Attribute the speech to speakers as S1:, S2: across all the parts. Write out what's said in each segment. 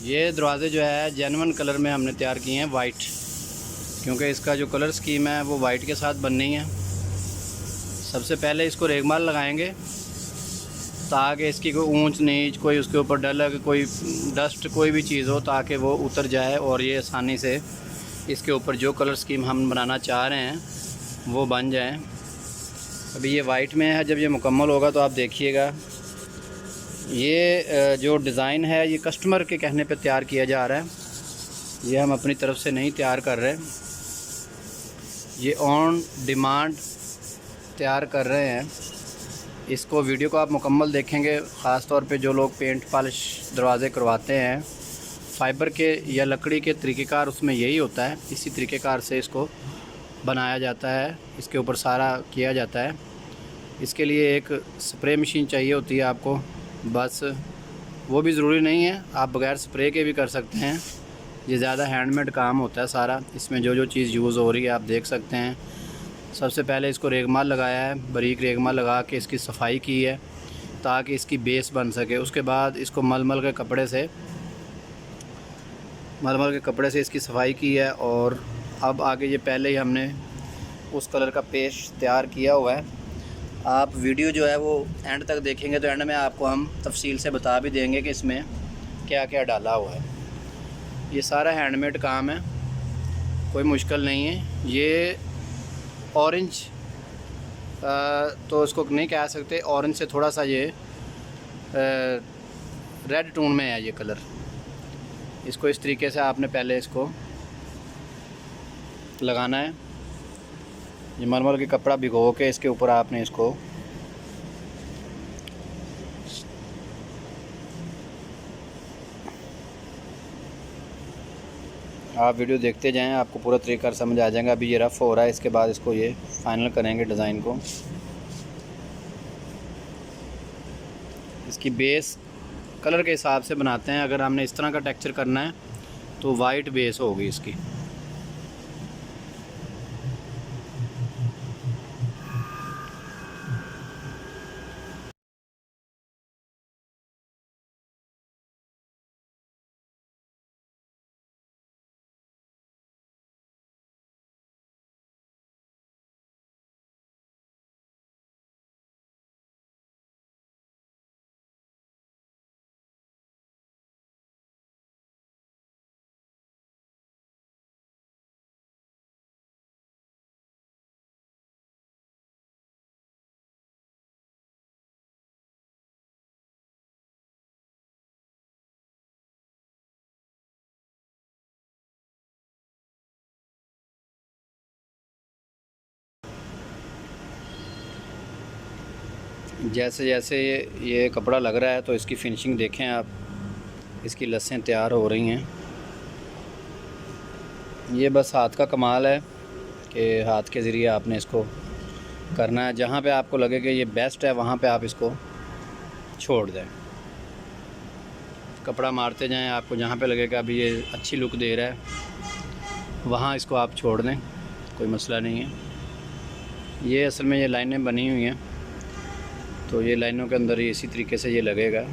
S1: ये दरवाज़े जो है जेन्युइन कलर में हमने तैयार किए हैं, वाइट, क्योंकि इसका जो कलर स्कीम है वो वाइट के साथ बननी है। सबसे पहले इसको रेगमाल लगाएंगे ताकि इसकी कोई ऊंच नीच, कोई उसके ऊपर डलक, कोई डस्ट, कोई भी चीज़ हो, ताकि वो उतर जाए और ये आसानी से इसके ऊपर जो कलर स्कीम हम बनाना चाह रहे हैं वो बन जाए। अभी ये वाइट में है, जब ये मुकम्मल होगा तो आप देखिएगा। ये जो डिज़ाइन है ये कस्टमर के कहने पे तैयार किया जा रहा है, ये हम अपनी तरफ से नहीं तैयार कर रहे, ये ऑन डिमांड तैयार कर रहे हैं। इसको वीडियो को आप मुकम्मल देखेंगे, ख़ास तौर पे जो लोग पेंट पॉलिश दरवाज़े करवाते हैं फ़ाइबर के या लकड़ी के तरीक़ेकार, उसमें यही होता है, इसी तरीक़ेकार से इसको बनाया जाता है, इसके ऊपर सारा किया जाता है। इसके लिए एक स्प्रे मशीन चाहिए होती है आपको, बस वो भी ज़रूरी नहीं है, आप बग़ैर स्प्रे के भी कर सकते हैं। ये ज़्यादा हैंडमेड काम होता है सारा, इसमें जो जो चीज़ यूज़ हो रही है आप देख सकते हैं। सबसे पहले इसको रेगमाल लगाया है, बारीक रेगमाल लगा के इसकी सफाई की है ताकि इसकी बेस बन सके। उसके बाद इसको मलमल के कपड़े से इसकी सफाई की है। और अब आगे ये पहले ही हमने उस कलर का पेस्ट तैयार किया हुआ है। आप वीडियो जो है वो एंड तक देखेंगे तो एंड में आपको हम तफसील से बता भी देंगे कि इसमें क्या क्या डाला हुआ है। ये सारा हैंडमेड काम है, कोई मुश्किल नहीं है। ये ऑरेंज तो इसको नहीं कह सकते, ऑरेंज से थोड़ा सा ये रेड टोन में है ये कलर। इसको इस तरीके से आपने पहले इसको लगाना है। ये मलमल के कपड़ा भिगो के इसके ऊपर आपने इसको आप वीडियो देखते जाएं, आपको पूरा तरीका समझ आ जाएगा। अभी ये रफ़ हो रहा है, इसके बाद इसको ये फाइनल करेंगे डिज़ाइन को। इसकी बेस कलर के हिसाब से बनाते हैं। अगर हमने इस तरह का टेक्सचर करना है तो वाइट बेस होगी इसकी। जैसे जैसे ये कपड़ा लग रहा है तो इसकी फिनिशिंग देखें आप, इसकी लस्सें तैयार हो रही हैं। ये बस हाथ का कमाल है कि हाथ के ज़रिए आपने इसको करना है। जहाँ पे आपको लगे कि ये बेस्ट है वहाँ पे आप इसको छोड़ दें, कपड़ा मारते जाएं। आपको जहाँ पे लगेगा अभी ये अच्छी लुक दे रहा है वहाँ इसको आप छोड़ दें, कोई मसला नहीं है। ये असल में ये लाइनें बनी हुई हैं तो ये लाइनों के अंदर ये इसी तरीके से ये लगेगा।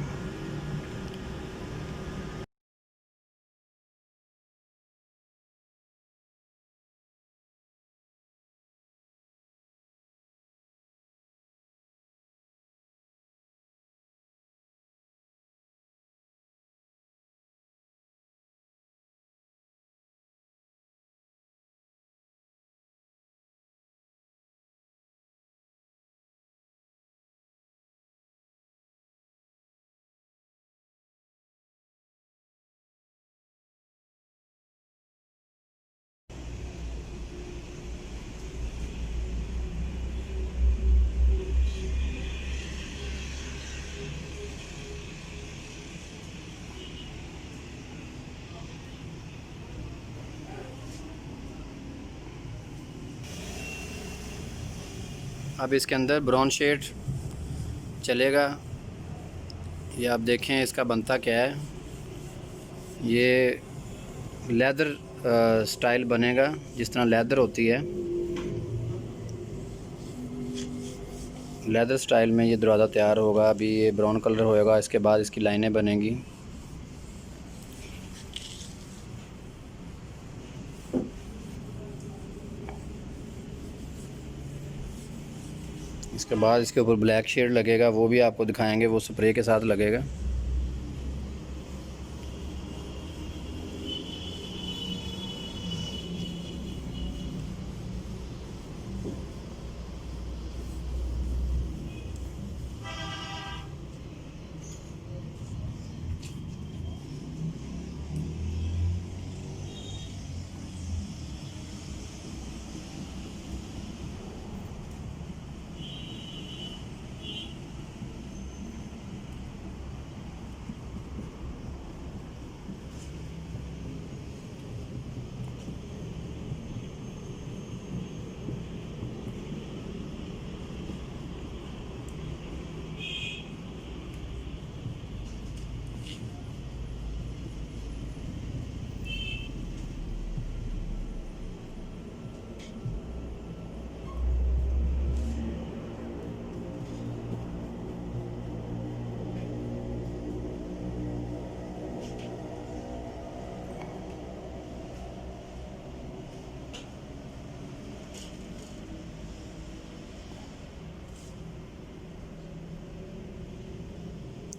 S1: अब इसके अंदर ब्राउन शेड चलेगा। ये आप देखें इसका बनता क्या है। ये लेदर स्टाइल बनेगा, जिस तरह लेदर होती है, लेदर स्टाइल में ये दरवाज़ा तैयार होगा। अभी ये ब्राउन कलर होएगा, इसके बाद इसकी लाइनें बनेंगी। इसके बाद इसके ऊपर ब्लैक शेड लगेगा, वो भी आपको दिखाएंगे, वो स्प्रे के साथ लगेगा।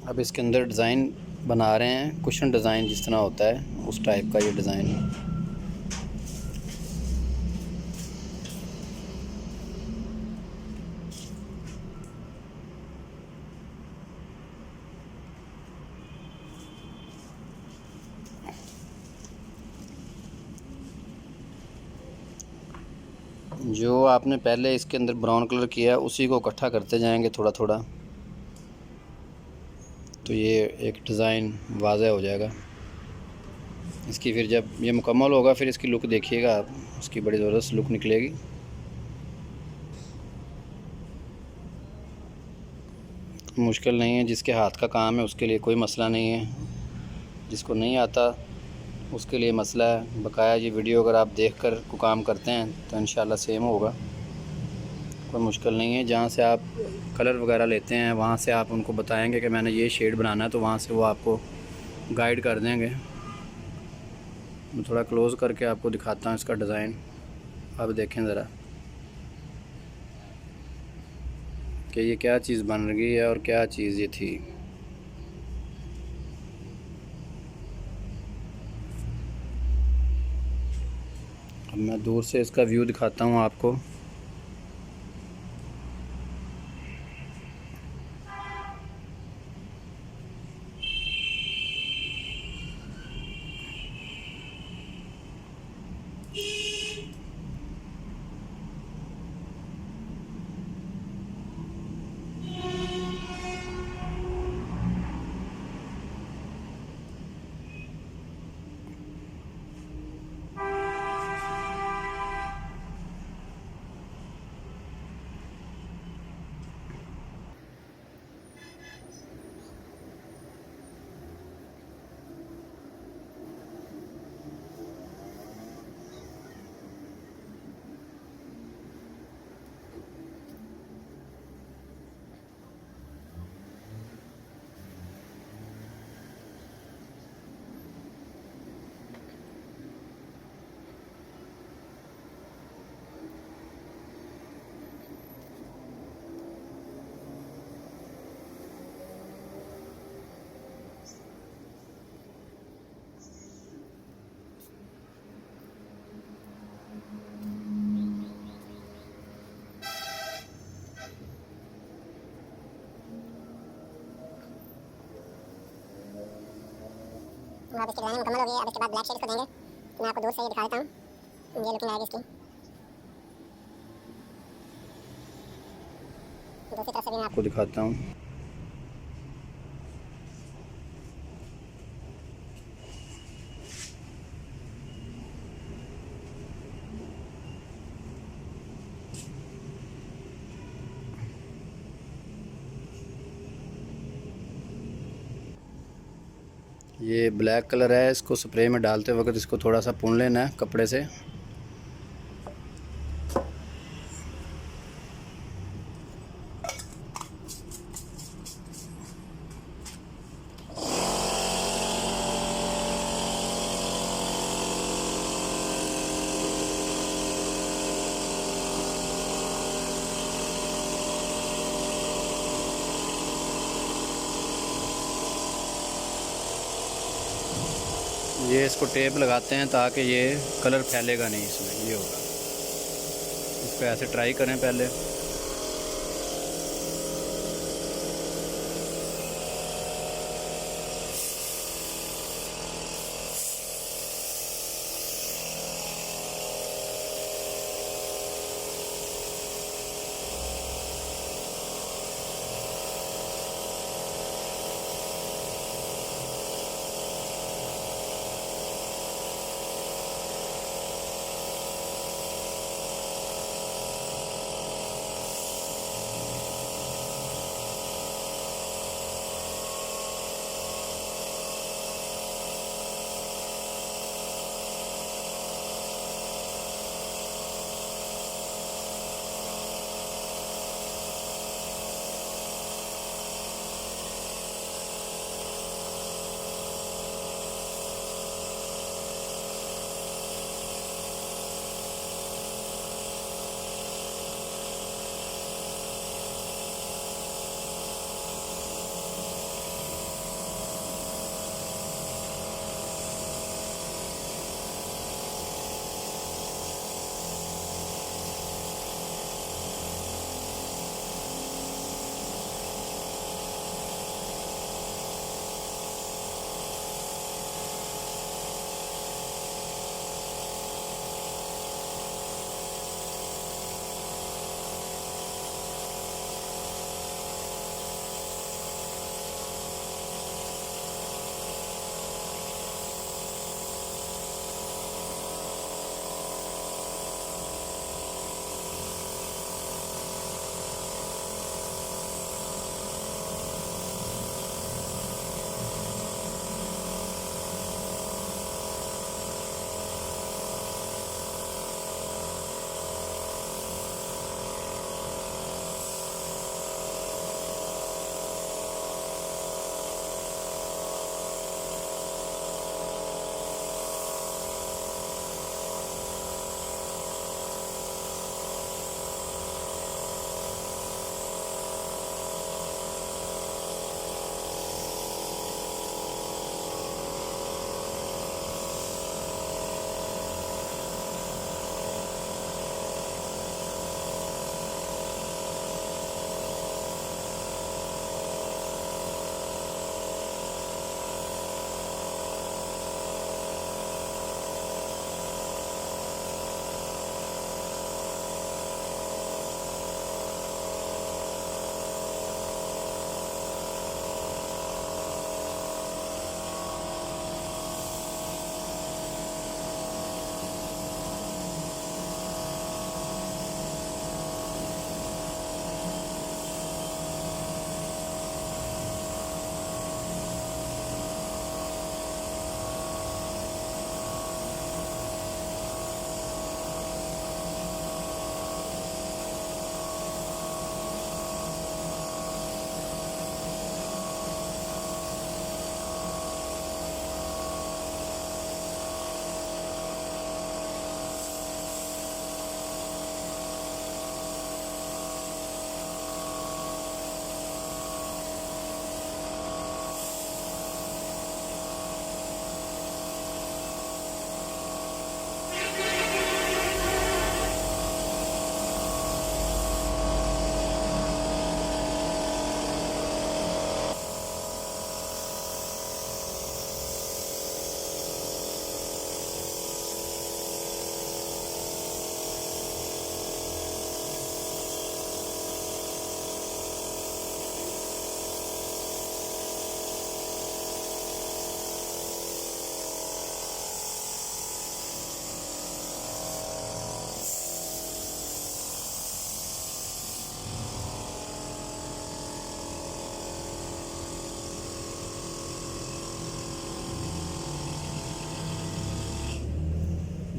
S1: अब इसके अंदर डिज़ाइन बना रहे हैं, कुशन डिज़ाइन जिस तरह होता है उस टाइप का ये डिज़ाइन है। जो आपने पहले इसके अंदर ब्राउन कलर किया है उसी को इकट्ठा करते जाएंगे थोड़ा थोड़ा, तो ये एक डिज़ाइन वाज़ेह हो जाएगा। इसकी फिर जब ये मुकम्मल होगा फिर इसकी लुक देखिएगा आप, इसकी बड़ी ज़बरदस्त लुक निकलेगी। मुश्किल नहीं है, जिसके हाथ का काम है उसके लिए कोई मसला नहीं है, जिसको नहीं आता उसके लिए मसला है। बकाया ये वीडियो अगर आप देख कर को काम करते हैं तो इंशाल्लाह सेम होगा, कोई मुश्किल नहीं है। जहाँ से आप कलर वगैरह लेते हैं वहाँ से आप उनको बताएंगे कि मैंने ये शेड बनाना है, तो वहाँ से वो आपको गाइड कर देंगे। मैं थोड़ा क्लोज़ करके आपको दिखाता हूँ इसका डिज़ाइन, अब देखें ज़रा कि ये क्या चीज़ बन रही है और क्या चीज़ ये थी। अब मैं दूर से इसका व्यू दिखाता हूँ आपको।
S2: अब इसकी डिज़ाइनिंग मुकम्मल हो गई है। अब इसके बाद ब्लैक शेड इसको देंगे। मैं आपको दूर से ये दिखा देता हूँ, ये लुकिंग आएगी इसकी। दूसरी तरफ से भी मैं
S1: आपको दिखाता हूँ। ये ब्लैक कलर है, इसको स्प्रे में डालते वक्त इसको थोड़ा सा पुन लेना है कपड़े से। ये इसको टेप लगाते हैं ताकि ये कलर फैलेगा नहीं इसमें, ये होगा। इसको ऐसे ट्राई करें पहले।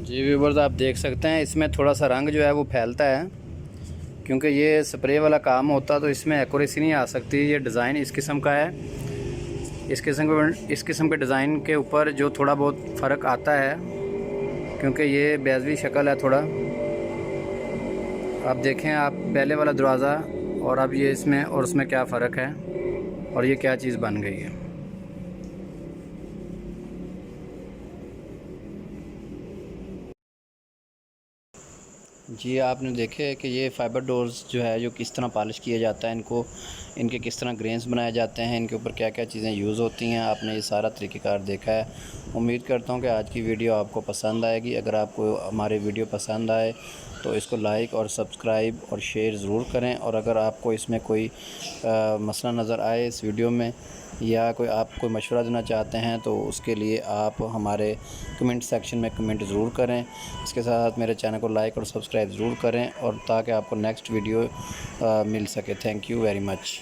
S1: जी व्यूवर्स, आप देख सकते हैं इसमें थोड़ा सा रंग जो है वो फैलता है, क्योंकि ये स्प्रे वाला काम होता तो इसमें एक्यूरेसी नहीं आ सकती। ये डिज़ाइन इस किस्म का है, इस किस्म के डिज़ाइन के ऊपर जो थोड़ा बहुत फ़र्क आता है, क्योंकि ये बेज़वी शक्ल है थोड़ा। आप देखें, आप पहले वाला दरवाज़ा और अब ये इसमें और उसमें क्या फ़र्क है और ये क्या चीज़ बन गई है। जी, आपने देखे कि ये फ़ाइबर डोर्स जो है जो किस तरह पॉलिश किया जाता है, इनके किस तरह ग्रेन्स बनाए जाते हैं, इनके ऊपर क्या-क्या चीज़ें यूज़ होती हैं, आपने ये सारा तरीक़ेकार देखा है। उम्मीद करता हूँ कि आज की वीडियो आपको पसंद आएगी। अगर आपको हमारी वीडियो पसंद आए तो इसको लाइक और सब्सक्राइब और शेयर ज़रूर करें, और अगर आपको इसमें कोई मसला नज़र आए इस वीडियो में, या आप कोई मशवरा देना चाहते हैं, तो उसके लिए आप हमारे कमेंट सेक्शन में कमेंट ज़रूर करें। इसके साथ मेरे चैनल को लाइक और सब्सक्राइब ज़रूर करें, और ताकि आपको नेक्स्ट वीडियो मिल सके। Thank you very much.